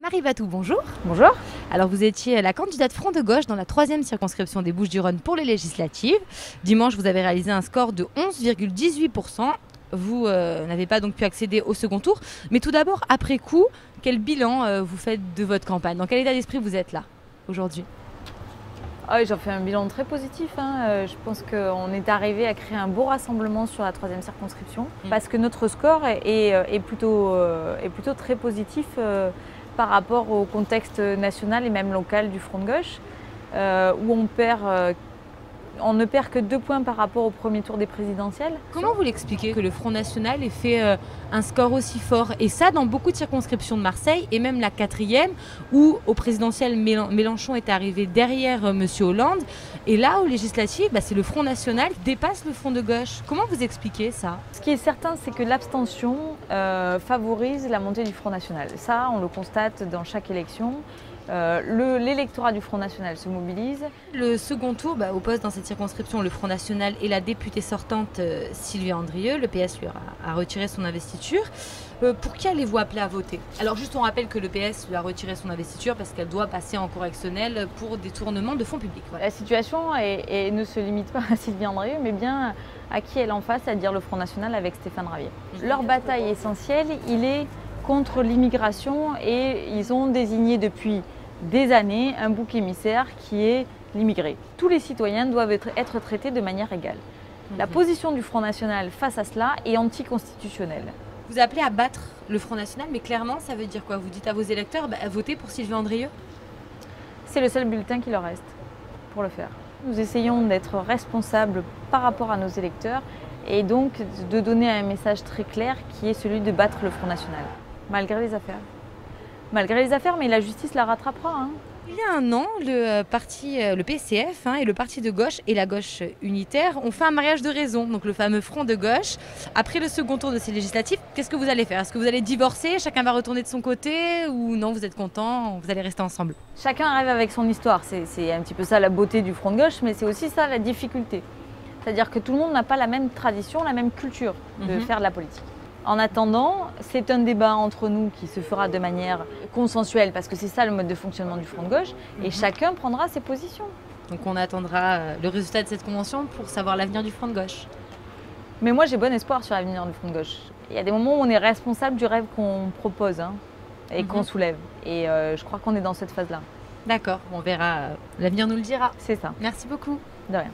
Marie Vatou, bonjour. Bonjour. Alors vous étiez la candidate Front de gauche dans la 3e circonscription des Bouches-du-Rhône pour les législatives. Dimanche, vous avez réalisé un score de 11,18%. Vous n'avez pas donc pu accéder au second tour. Mais tout d'abord, après coup, quel bilan vous faites de votre campagne? Dans quel état d'esprit vous êtes là aujourd'hui? J'en fais un bilan très positif. Je pense qu'on est arrivé à créer un beau rassemblement sur la 3e circonscription parce que notre score est plutôt très positif par rapport au contexte national et même local du Front de gauche, où on ne perd que 2 points par rapport au premier tour des présidentielles. Comment vous l'expliquez que le Front National ait fait un score aussi fort? Et ça dans beaucoup de circonscriptions de Marseille, et même la 4e, où au présidentiel Mélenchon est arrivé derrière M. Hollande. Et là, aux législatives, c'est le Front National qui dépasse le Front de gauche. Comment vous expliquez ça? Ce qui est certain, c'est que l'abstention favorise la montée du Front National. Ça, on le constate dans chaque élection. L'électorat du Front National se mobilise. Le second tour oppose dans cette circonscription le Front National et la députée sortante Sylvie Andrieux. Le PS lui a retiré son investiture. Pour qui allez-vous appeler à voter? Alors juste on rappelle que le PS lui a retiré son investiture parce qu'elle doit passer en correctionnel pour détournement de fonds publics. Voilà. La situation ne se limite pas à Sylvie Andrieux, mais bien à qui elle est en face, c'est-à-dire le Front National avec Stéphane Ravier. Leur bataille essentielle, il est contre l'immigration et ils ont désigné depuis des années un bouc émissaire qui est l'immigré. Tous les citoyens doivent être traités de manière égale. La position du Front National face à cela est anticonstitutionnelle. Vous appelez à battre le Front National, mais clairement ça veut dire quoi? Vous dites à vos électeurs votez pour Sylvie Andrieux? C'est le seul bulletin qui leur reste pour le faire. Nous essayons d'être responsables par rapport à nos électeurs et donc de donner un message très clair qui est celui de battre le Front National, malgré les affaires. Malgré les affaires, mais la justice la rattrapera. Il y a un an, le PCF et le parti de gauche et la gauche unitaire ont fait un mariage de raison, donc le fameux Front de gauche. Après le second tour de ces législatives, qu'est-ce que vous allez faire? Est-ce que vous allez divorcer? Chacun va retourner de son côté? Ou non, vous êtes contents, vous allez rester ensemble? Chacun arrive avec son histoire. C'est un petit peu ça la beauté du Front de gauche, mais c'est aussi ça la difficulté. C'est-à-dire que tout le monde n'a pas la même tradition, la même culture de faire de la politique. En attendant, c'est un débat entre nous qui se fera de manière consensuelle, parce que c'est ça le mode de fonctionnement du Front de gauche, et chacun prendra ses positions. Donc on attendra le résultat de cette convention pour savoir l'avenir du Front de gauche. Mais moi j'ai bon espoir sur l'avenir du Front de gauche. Il y a des moments où on est responsable du rêve qu'on propose et qu'on soulève. Et je crois qu'on est dans cette phase-là. D'accord, on verra, l'avenir nous le dira. C'est ça. Merci beaucoup. De rien.